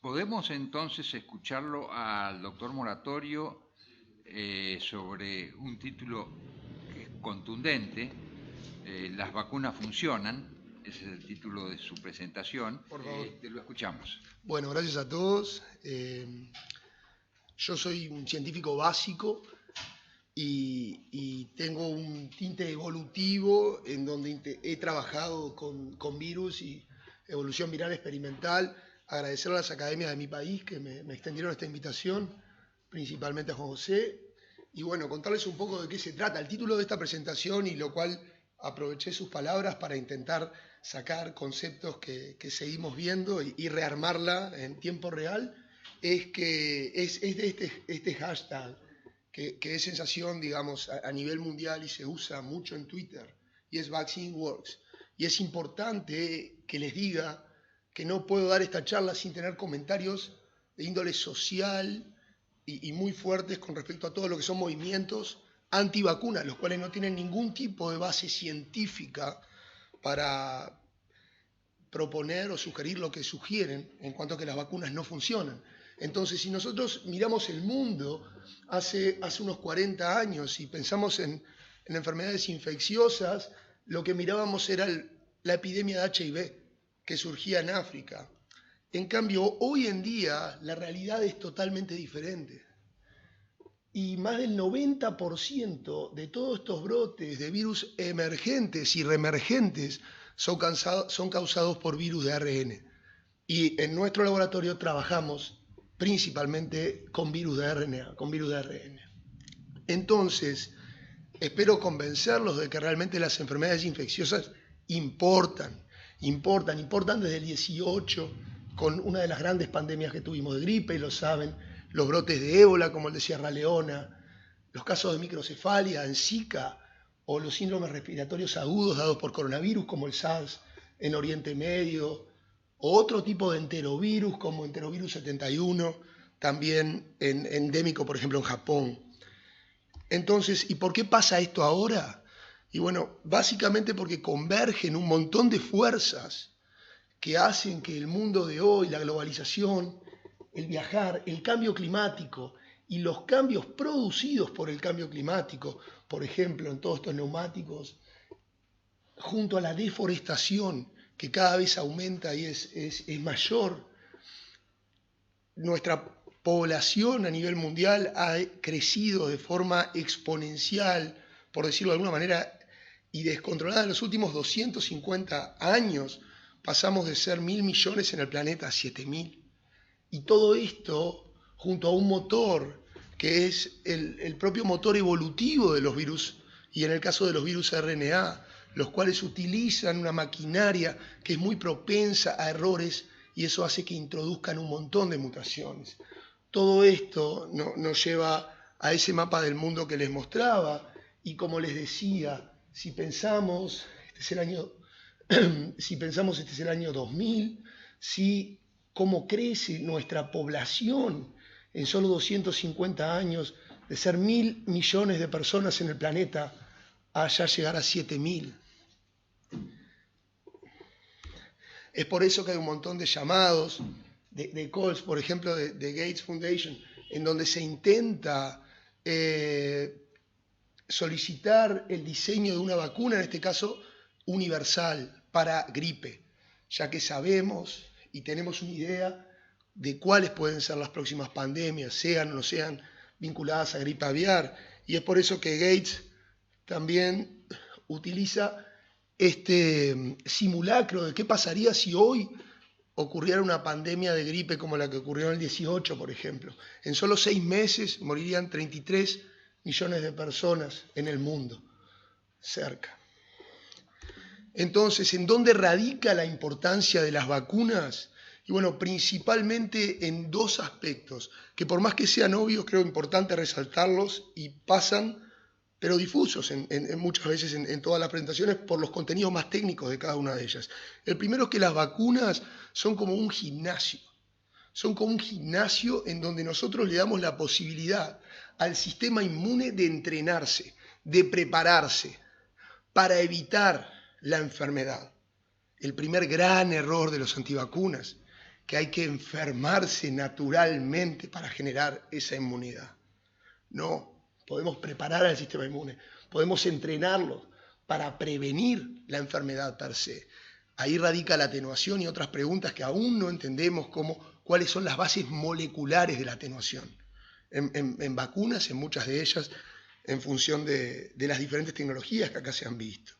Podemos entonces escucharlo al doctor Moratorio sobre un título que es contundente, Las vacunas funcionan, ese es el título de su presentación. Por favor. Lo escuchamos. Bueno, gracias a todos. Yo soy un científico básico y tengo un tinte evolutivo en donde he trabajado con virus y evolución viral experimental. Agradecer a las academias de mi país que me extendieron esta invitación, principalmente a Juan José. Y bueno, contarles un poco de qué se trata. El título de esta presentación, y lo cual aproveché sus palabras para intentar sacar conceptos que seguimos viendo y rearmarla en tiempo real, es que es de este hashtag que es sensación, digamos, a nivel mundial y se usa mucho en Twitter, y es Vaccine Works. Y es importante que les diga que no puedo dar esta charla sin tener comentarios de índole social y muy fuertes con respecto a todo lo que son movimientos antivacunas, los cuales no tienen ningún tipo de base científica para proponer o sugerir lo que sugieren en cuanto a que las vacunas no funcionan. Entonces, si nosotros miramos el mundo hace unos 40 años y pensamos en enfermedades infecciosas, lo que mirábamos era la epidemia de HIV que surgía en África. En cambio, hoy en día la realidad es totalmente diferente. Y más del 90% de todos estos brotes de virus emergentes y reemergentes son causados por virus de ARN. Y en nuestro laboratorio trabajamos principalmente con virus de RNA, con virus de ARN. Entonces, espero convencerlos de que realmente las enfermedades infecciosas importan desde el 18, con una de las grandes pandemias que tuvimos de gripe, y lo saben, los brotes de ébola, como el de Sierra Leona, los casos de microcefalia en Zika, o los síndromes respiratorios agudos dados por coronavirus, como el SARS en Oriente Medio, o otro tipo de enterovirus, como enterovirus 71, también endémico, por ejemplo, en Japón. Entonces, ¿y por qué pasa esto ahora? Y bueno, básicamente porque convergen un montón de fuerzas que hacen que el mundo de hoy, la globalización, el viajar, el cambio climático y los cambios producidos por el cambio climático, por ejemplo, en todos estos neumáticos, junto a la deforestación que cada vez aumenta y es mayor, nuestra población a nivel mundial ha crecido de forma exponencial, por decirlo de alguna manera, y descontrolada en los últimos 250 años. Pasamos de ser 1.000 millones en el planeta a 7.000. Y todo esto junto a un motor que es el propio motor evolutivo de los virus, y en el caso de los virus RNA, los cuales utilizan una maquinaria que es muy propensa a errores, y eso hace que introduzcan un montón de mutaciones. Todo esto nos lleva a ese mapa del mundo que les mostraba, y como les decía, si pensamos, este es el año, este es el año 2000, si cómo crece nuestra población en solo 250 años, de ser 1.000 millones de personas en el planeta a ya llegar a 7.000. Es por eso que hay un montón de llamados, de calls, por ejemplo, de Gates Foundation, en donde se intenta solicitar el diseño de una vacuna, en este caso universal, para gripe, ya que sabemos y tenemos una idea de cuáles pueden ser las próximas pandemias, sean o no sean vinculadas a gripe aviar. Y es por eso que Gates también utiliza este simulacro de qué pasaría si hoy ocurriera una pandemia de gripe como la que ocurrió en el 18, por ejemplo. En solo 6 meses morirían 33 millones de personas en el mundo, cerca. Entonces, ¿en dónde radica la importancia de las vacunas? Y bueno, principalmente en dos aspectos, que por más que sean obvios, creo importante resaltarlos y pasan, pero difusos muchas veces en todas las presentaciones por los contenidos más técnicos de cada una de ellas. El primero es que las vacunas son como un gimnasio. Son como un gimnasio en donde nosotros le damos la posibilidad al sistema inmune de entrenarse, de prepararse para evitar la enfermedad. El primer gran error de los antivacunas que hay que enfermarse naturalmente para generar esa inmunidad. No, podemos preparar al sistema inmune, podemos entrenarlo para prevenir la enfermedad per se. Ahí radica la atenuación y otras preguntas que aún no entendemos, como cuáles son las bases moleculares de la atenuación. En vacunas, en muchas de ellas, en función de las diferentes tecnologías que acá se han visto.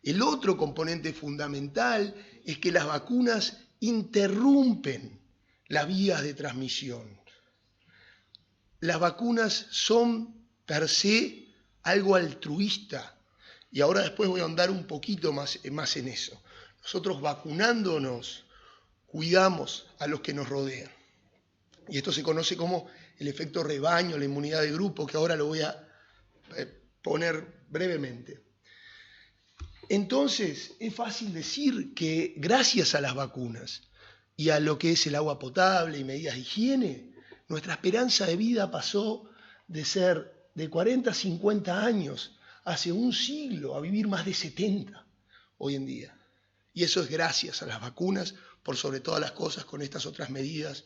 El otro componente fundamental es que las vacunas interrumpen las vías de transmisión. Las vacunas son per se algo altruista, y ahora después voy a ahondar un poquito más en eso. Nosotros vacunándonos cuidamos a los que nos rodean. Y esto se conoce como el efecto rebaño, la inmunidad de grupo, que ahora lo voy a poner brevemente. Entonces, es fácil decir que gracias a las vacunas y a lo que es el agua potable y medidas de higiene, nuestra esperanza de vida pasó de ser de 40 a 50 años hace un siglo a vivir más de 70 hoy en día. Y eso es gracias a las vacunas, por sobre todas las cosas, con estas otras medidas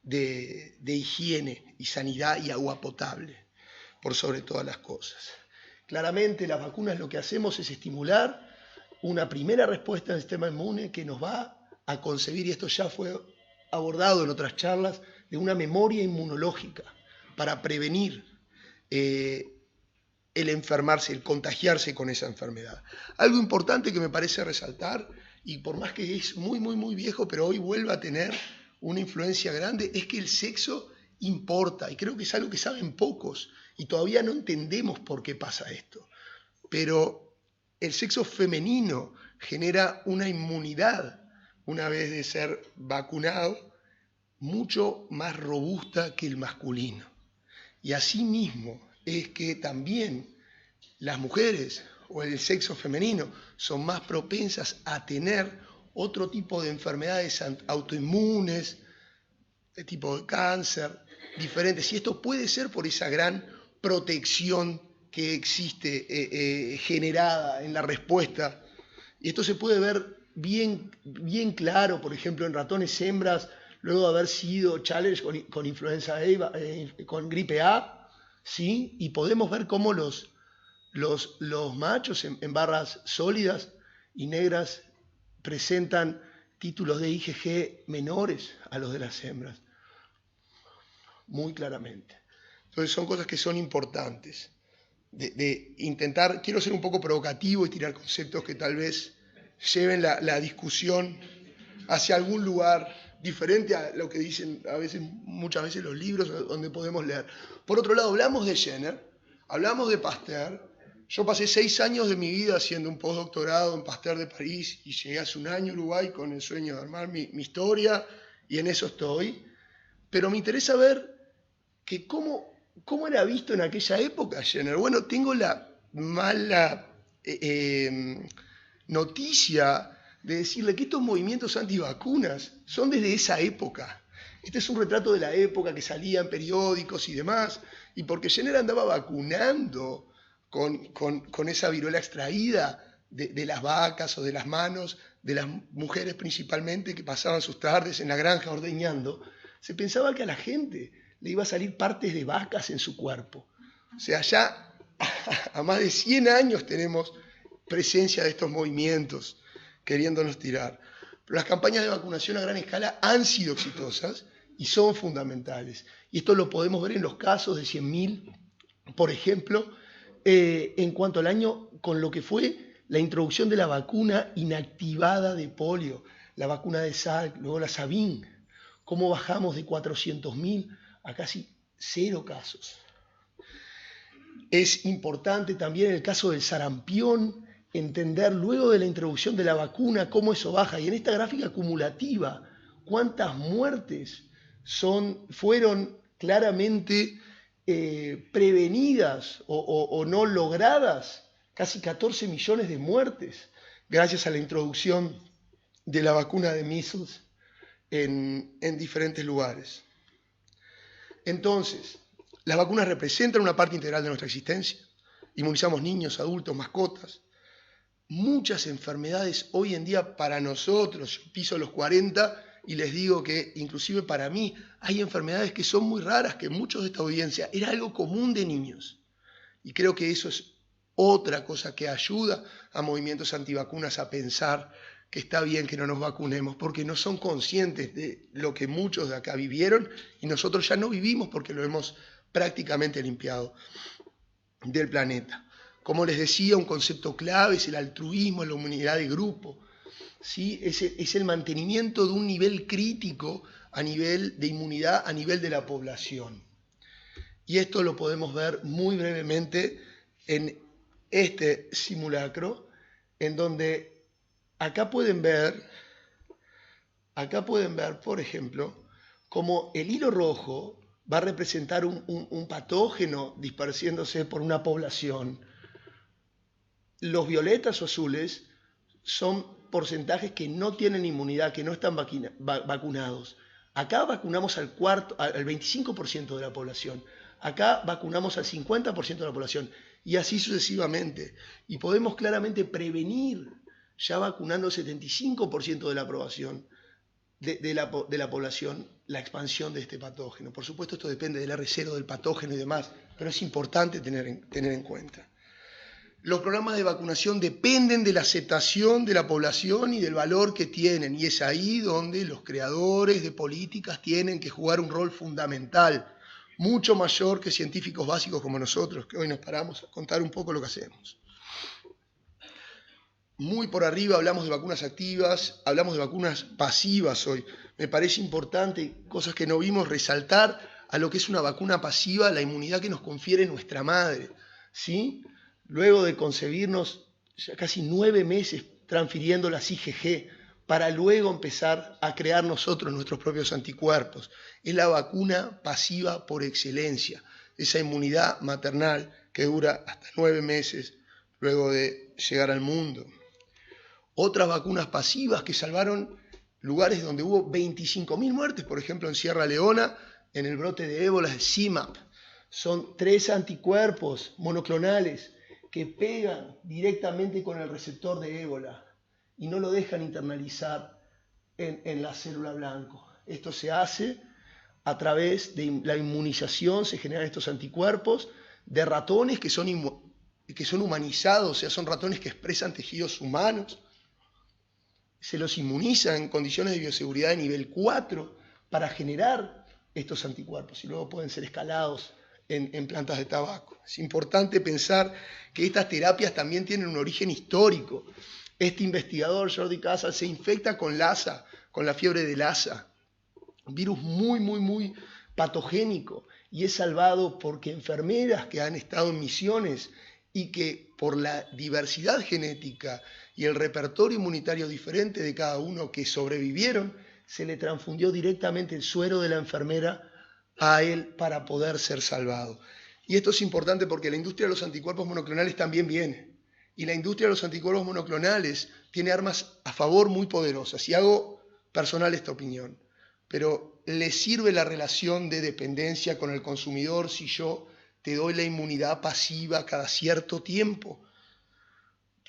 de higiene y sanidad y agua potable, por sobre todas las cosas. Claramente las vacunas lo que hacemos es estimular una primera respuesta del sistema inmune que nos va a concebir, y esto ya fue abordado en otras charlas, de una memoria inmunológica para prevenir el enfermarse, el contagiarse con esa enfermedad. Algo importante que me parece resaltar, y por más que es muy viejo, pero hoy vuelve a tener una influencia grande, es que el sexo importa, y creo que es algo que saben pocos, y todavía no entendemos por qué pasa esto. Pero el sexo femenino genera una inmunidad, una vez de ser vacunado, mucho más robusta que el masculino. Y asimismo es que también las mujeres o el sexo femenino son más propensas a tener otro tipo de enfermedades autoinmunes, de tipo de cáncer, diferentes. Y esto puede ser por esa gran protección que existe generada en la respuesta. Y esto se puede ver bien claro, por ejemplo, en ratones hembras, luego de haber sido challenge con influenza A, con gripe A, ¿sí? Y podemos ver cómo los machos en barras sólidas y negras presentan títulos de IgG menores a los de las hembras, muy claramente. Entonces son cosas que son importantes. De intentar, quiero ser un poco provocativo y tirar conceptos que tal vez lleven la discusión hacia algún lugar diferente a lo que dicen muchas veces los libros donde podemos leer. Por otro lado, hablamos de Jenner, hablamos de Pasteur. Yo pasé 6 años de mi vida haciendo un postdoctorado en Pasteur de París y llegué hace un año a Uruguay con el sueño de armar mi historia, y en eso estoy. Pero me interesa ver que cómo era visto en aquella época Jenner. Bueno, tengo la mala noticia de decirle que estos movimientos antivacunas son desde esa época. Este es un retrato de la época que salía en periódicos y demás, y porque Jenner andaba vacunando con esa viruela extraída de las vacas o de las manos de las mujeres principalmente, que pasaban sus tardes en la granja ordeñando, se pensaba que a la gente le iba a salir partes de vacas en su cuerpo. O sea, ya a más de 100 años tenemos presencia de estos movimientos queriéndonos tirar. Pero las campañas de vacunación a gran escala han sido exitosas y son fundamentales. Y esto lo podemos ver en los casos de 100.000, por ejemplo, en cuanto al año con lo que fue la introducción de la vacuna inactivada de polio, la vacuna de Salk, luego la Sabin, cómo bajamos de 400.000 a casi 0 casos. Es importante también en el caso del sarampión entender luego de la introducción de la vacuna cómo eso baja. Y en esta gráfica acumulativa, cuántas muertes fueron claramente prevenidas o no logradas, casi 14 millones de muertes, gracias a la introducción de la vacuna de measles en diferentes lugares. Entonces, las vacunas representan una parte integral de nuestra existencia. Inmunizamos niños, adultos, mascotas. Muchas enfermedades hoy en día para nosotros, yo piso los 40 y les digo que inclusive para mí hay enfermedades que son muy raras, que muchos de esta audiencia era algo común de niños. Y creo que eso es otra cosa que ayuda a movimientos antivacunas a pensar que está bien que no nos vacunemos, porque no son conscientes de lo que muchos de acá vivieron y nosotros ya no vivimos porque lo hemos prácticamente limpiado del planeta. Como les decía, un concepto clave es el altruismo, la inmunidad de grupo. ¿Sí? Es el mantenimiento de un nivel crítico a nivel de inmunidad a nivel de la población. Y esto lo podemos ver muy brevemente en este simulacro, en donde acá pueden ver, por ejemplo, como el hilo rojo va a representar un patógeno dispersiéndose por una población. Los violetas o azules son porcentajes que no tienen inmunidad, que no están vacunados. Acá vacunamos al 25% de la población. Acá vacunamos al 50% de la población y así sucesivamente. Y podemos claramente prevenir, ya vacunando el 75% de la aprobación de la población, la expansión de este patógeno. Por supuesto, esto depende del R0, del patógeno y demás, pero es importante tener en cuenta. Los programas de vacunación dependen de la aceptación de la población y del valor que tienen, y es ahí donde los creadores de políticas tienen que jugar un rol fundamental, mucho mayor que científicos básicos como nosotros, que hoy nos paramos a contar un poco lo que hacemos. Muy por arriba hablamos de vacunas activas, hablamos de vacunas pasivas hoy. Me parece importante, cosas que no vimos, resaltar a lo que es una vacuna pasiva, la inmunidad que nos confiere nuestra madre, ¿sí? Luego de concebirnos ya casi 9 meses transfiriendo las IgG para luego empezar a crear nosotros nuestros propios anticuerpos. Es la vacuna pasiva por excelencia, esa inmunidad maternal que dura hasta 9 meses luego de llegar al mundo. Otras vacunas pasivas que salvaron lugares donde hubo 25.000 muertes, por ejemplo en Sierra Leona, en el brote de ébola, el CIMAP. Son 3 anticuerpos monoclonales que pegan directamente con el receptor de ébola y no lo dejan internalizar en la célula blanco. Esto se hace a través de la inmunización, se generan estos anticuerpos de ratones que son humanizados, o sea, son ratones que expresan tejidos humanos. Se los inmuniza en condiciones de bioseguridad de nivel 4 para generar estos anticuerpos y luego pueden ser escalados en plantas de tabaco. Es importante pensar que estas terapias también tienen un origen histórico. Este investigador, Jordi Casals, se infecta con Lassa, con la fiebre de Lassa, un virus muy patogénico, y es salvado porque enfermeras que han estado en misiones y que por la diversidad genética y el repertorio inmunitario diferente de cada uno que sobrevivieron, se le transfundió directamente el suero de la enfermera a él para poder ser salvado. Y esto es importante porque la industria de los anticuerpos monoclonales también viene. Y la industria de los anticuerpos monoclonales tiene armas a favor muy poderosas. Y hago personal esta opinión. Pero ¿le sirve la relación de dependencia con el consumidor si yo te doy la inmunidad pasiva cada cierto tiempo?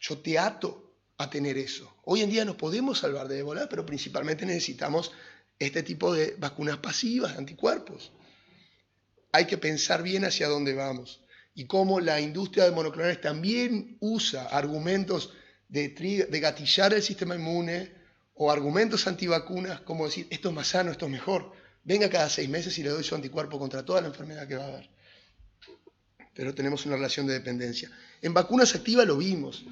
Yo te ato a tener eso. Hoy en día nos podemos salvar de ébola, pero principalmente necesitamos este tipo de vacunas pasivas, de anticuerpos. Hay que pensar bien hacia dónde vamos y cómo la industria de monoclonales también usa argumentos de gatillar el sistema inmune o argumentos antivacunas, como decir, esto es más sano, esto es mejor. Venga cada 6 meses y le doy su anticuerpo contra toda la enfermedad que va a haber. Pero tenemos una relación de dependencia. En vacunas activas lo vimos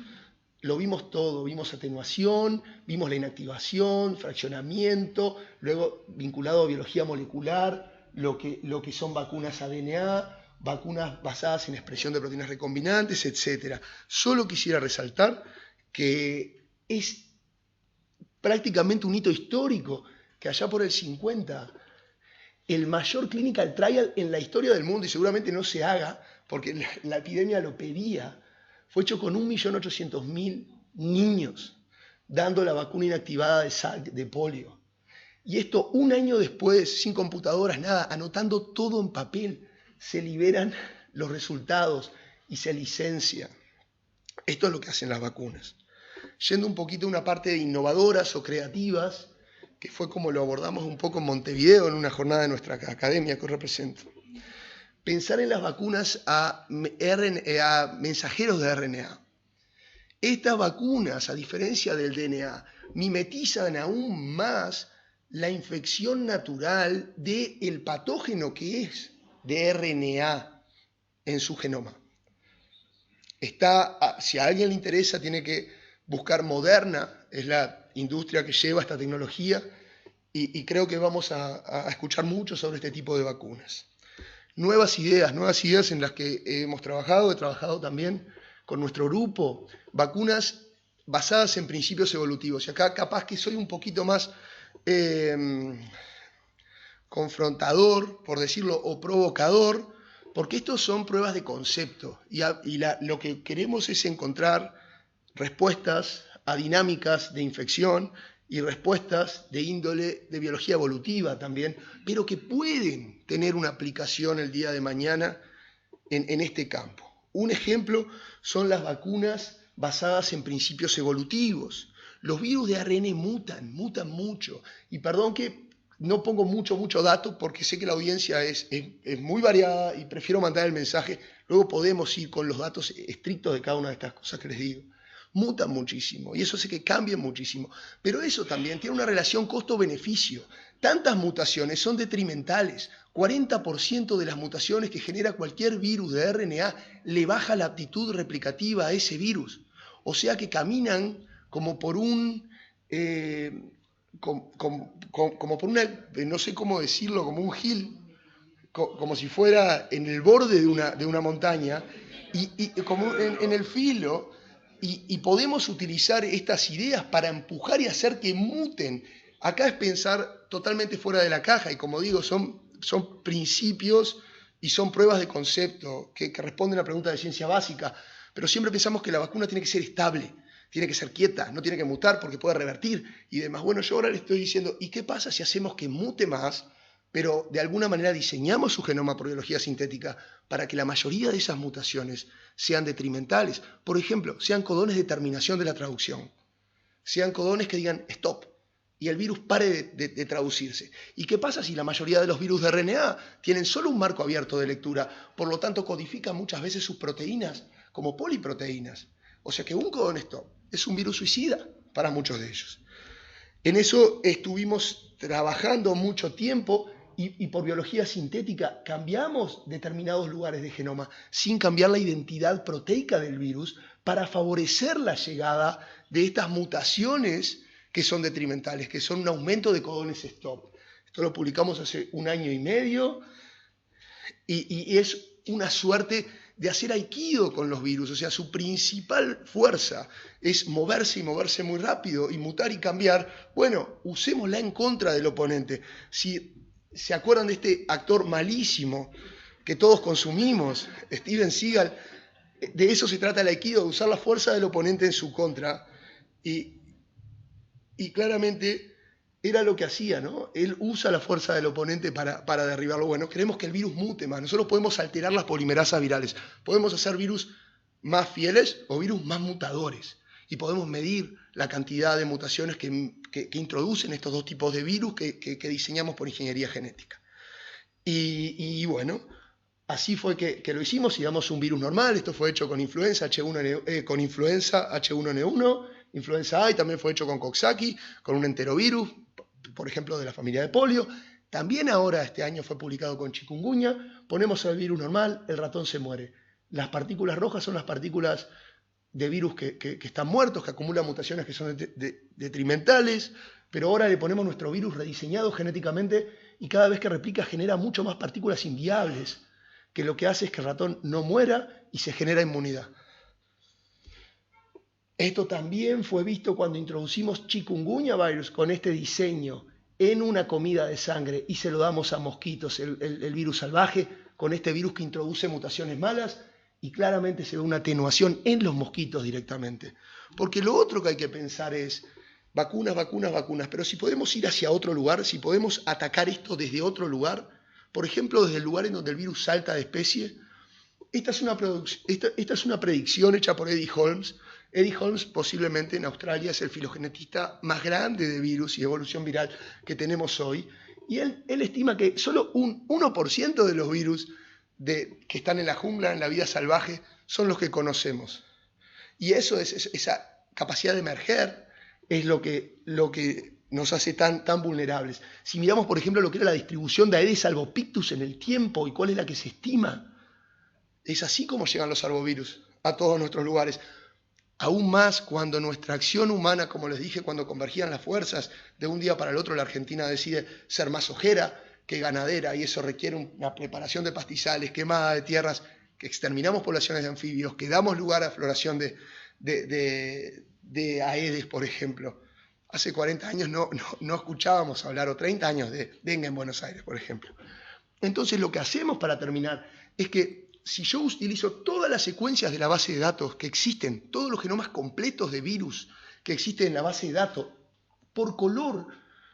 todo, vimos atenuación, vimos la inactivación, fraccionamiento, luego vinculado a biología molecular, lo que son vacunas ADNA, vacunas basadas en expresión de proteínas recombinantes, etc. Solo quisiera resaltar que es prácticamente un hito histórico que allá por el 50, el mayor clinical trial en la historia del mundo, y seguramente no se haga porque la epidemia lo pedía, fue hecho con 1.800.000 niños dando la vacuna inactivada de Salk, de polio. Y esto 1 año después, sin computadoras, nada, anotando todo en papel, se liberan los resultados y se licencia. Esto es lo que hacen las vacunas. Yendo un poquito a una parte de innovadoras o creativas, que fue como lo abordamos un poco en Montevideo en una jornada de nuestra academia que represento. Pensar en las vacunas a mensajeros de RNA. Estas vacunas, a diferencia del DNA, mimetizan aún más la infección natural del patógeno que es de RNA en su genoma. Si a alguien le interesa, tiene que buscar Moderna, es la industria que lleva esta tecnología, y creo que vamos a escuchar mucho sobre este tipo de vacunas. Nuevas ideas en las que hemos trabajado, he trabajado también con nuestro grupo, vacunas basadas en principios evolutivos. Y acá capaz que soy un poquito más confrontador, por decirlo, o provocador, porque estos son pruebas de concepto y lo que queremos es encontrar respuestas a dinámicas de infección y respuestas de índole de biología evolutiva también, pero que pueden tener una aplicación el día de mañana en este campo. Un ejemplo son las vacunas basadas en principios evolutivos. Los virus de ARN mutan mucho. Y perdón que no pongo mucho dato porque sé que la audiencia es muy variada y prefiero mandar el mensaje. Luego podemos ir con los datos estrictos de cada una de estas cosas que les digo. Mutan muchísimo y eso hace que cambien muchísimo. Pero eso también tiene una relación costo-beneficio. Tantas mutaciones son detrimentales. 40% de las mutaciones que genera cualquier virus de RNA le baja la aptitud replicativa a ese virus. O sea que caminan como por no sé cómo decirlo, como un hill, como si fuera en el borde de una montaña, y como en el filo, y podemos utilizar estas ideas para empujar y hacer que muten. Acá es pensar totalmente fuera de la caja, y como digo, son principios y son pruebas de concepto que responden a preguntas de ciencia básica, pero siempre pensamos que la vacuna tiene que ser estable, tiene que ser quieta, no tiene que mutar porque puede revertir y demás. Bueno, yo ahora le estoy diciendo, ¿y qué pasa si hacemos que mute más, pero de alguna manera diseñamos su genoma por biología sintética para que la mayoría de esas mutaciones sean detrimentales? Por ejemplo, sean codones de terminación de la traducción, sean codones que digan stop y el virus pare de traducirse. ¿Y qué pasa si la mayoría de los virus de RNA tienen solo un marco abierto de lectura, por lo tanto codifican muchas veces sus proteínas como poliproteínas? O sea que un codón stop es un virus suicida para muchos de ellos. En eso estuvimos trabajando mucho tiempo y por biología sintética cambiamos determinados lugares de genoma sin cambiar la identidad proteica del virus para favorecer la llegada de estas mutaciones que son detrimentales, que son un aumento de codones stop. Esto lo publicamos hace 1 año y medio y es una suerte de hacer aikido con los virus. O sea, su principal fuerza es moverse y moverse muy rápido y mutar y cambiar. Bueno, usémosla en contra del oponente. Si se acuerdan de este actor malísimo que todos consumimos, Steven Seagal, de eso se trata el aikido, de usar la fuerza del oponente en su contra. Y claramente era lo que hacía, ¿no? Él usa la fuerza del oponente para derribarlo. Bueno, queremos que el virus mute más. Nosotros podemos alterar las polimerasas virales. Podemos hacer virus más fieles o virus más mutadores. Y podemos medir la cantidad de mutaciones que introducen estos dos tipos de virus que diseñamos por ingeniería genética. Y bueno, así fue que lo hicimos y damos un virus normal. Esto fue hecho con influenza H1N1, influenza A, y también fue hecho con Coxsackie, con un enterovirus, por ejemplo, de la familia de polio. También ahora, este año, fue publicado con chikungunya. Ponemos el virus normal, el ratón se muere. Las partículas rojas son las partículas de virus que están muertos, que acumulan mutaciones que son detrimentales, pero ahora le ponemos nuestro virus rediseñado genéticamente y cada vez que replica genera mucho más partículas inviables, que lo que hace es que el ratón no muera y se genera inmunidad. Esto también fue visto cuando introducimos chikungunya virus con este diseño en una comida de sangre y se lo damos a mosquitos, el virus salvaje, con este virus que introduce mutaciones malas, y claramente se ve una atenuación en los mosquitos directamente. Porque lo otro que hay que pensar es vacunas, pero si podemos ir hacia otro lugar, si podemos atacar esto desde otro lugar, por ejemplo, desde el lugar en donde el virus salta de especie. Esta es una predicción hecha por Eddie Holmes Eddie Holmes posiblemente en Australia es el filogenetista más grande de virus y evolución viral que tenemos hoy, y él estima que solo un 1% de los virus que están en la jungla, en la vida salvaje, son los que conocemos. Y eso esa capacidad de emerger es lo que nos hace tan vulnerables. Si miramos, por ejemplo, lo que era la distribución de Aedes albopictus en el tiempo y cuál es la que se estima, es así como llegan los arbovirus a todos nuestros lugares. Aún más cuando nuestra acción humana, como les dije, cuando convergían las fuerzas, de un día para el otro la Argentina decide ser más ojera que ganadera, y eso requiere una preparación de pastizales, quemada de tierras, que exterminamos poblaciones de anfibios, que damos lugar a floración de Aedes, por ejemplo. Hace 40 años no escuchábamos hablar, o 30 años, de dengue en Buenos Aires, por ejemplo. Entonces lo que hacemos para terminar es que si yo utilizo todas las secuencias de la base de datos que existen, todos los genomas completos de virus que existen en la base de datos, por color,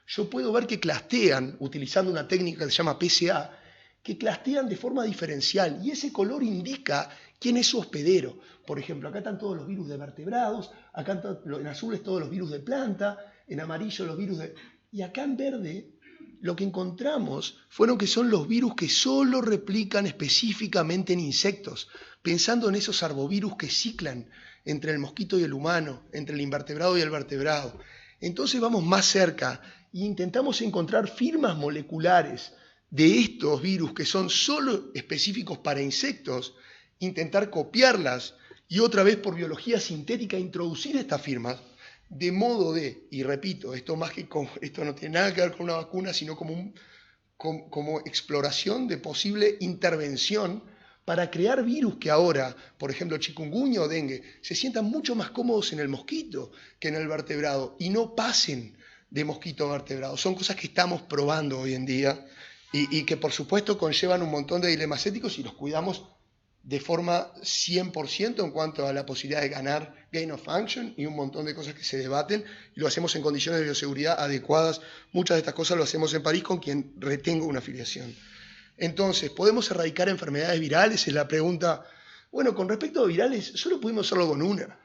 yo puedo ver que clustean, utilizando una técnica que se llama PSA, que clustean de forma diferencial, y ese color indica quién es su hospedero. Por ejemplo, acá están todos los virus de vertebrados, acá en azul es todos los virus de planta, en amarillo los virus de... Y acá en verde lo que encontramos fueron que son los virus que solo replican específicamente en insectos, pensando en esos arbovirus que ciclan entre el mosquito y el humano, entre el invertebrado y el vertebrado. Entonces vamos más cerca e intentamos encontrar firmas moleculares de estos virus que son solo específicos para insectos, intentar copiarlas y otra vez por biología sintética introducir estas firmas, de modo de, y repito, esto no tiene nada que ver con una vacuna, sino como exploración de posible intervención para crear virus que ahora, por ejemplo, chikungunya o dengue, se sientan mucho más cómodos en el mosquito que en el vertebrado y no pasen de mosquito a vertebrado. Son cosas que estamos probando hoy en día y que por supuesto conllevan un montón de dilemas éticos y los cuidamos de forma 100% en cuanto a la posibilidad de ganar gain of function y un montón de cosas que se debaten, y lo hacemos en condiciones de bioseguridad adecuadas. Muchas de estas cosas lo hacemos en París con quien retengo una afiliación. Entonces, ¿podemos erradicar enfermedades virales? Es la pregunta. Bueno, con respecto a virales, solo pudimos hacerlo con una.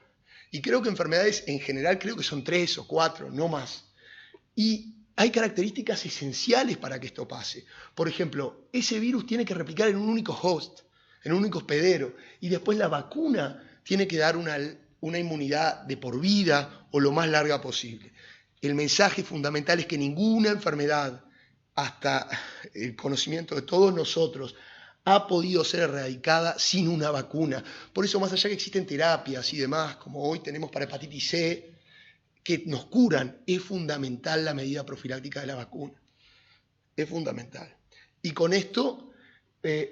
Y creo que enfermedades en general, creo que son 3 o 4, no más. Y hay características esenciales para que esto pase. Por ejemplo, ese virus tiene que replicar en un único host, en un único hospedero, y después la vacuna tiene que dar una inmunidad de por vida o lo más larga posible. El mensaje fundamental es que ninguna enfermedad, hasta el conocimiento de todos nosotros, ha podido ser erradicada sin una vacuna. Por eso, más allá que existen terapias y demás, como hoy tenemos para hepatitis C, que nos curan, es fundamental la medida profiláctica de la vacuna. Es fundamental. Y con esto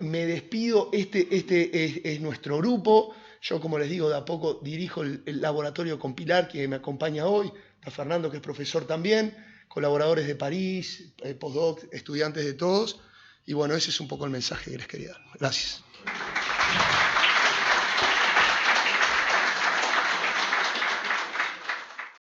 me despido. Este es nuestro grupo. Yo, como les digo, de a poco dirijo el laboratorio con Pilar, que me acompaña hoy. Está Fernando, que es profesor también, colaboradores de París, postdoc, estudiantes de todos. Y bueno, ese es un poco el mensaje que les quería dar. Gracias.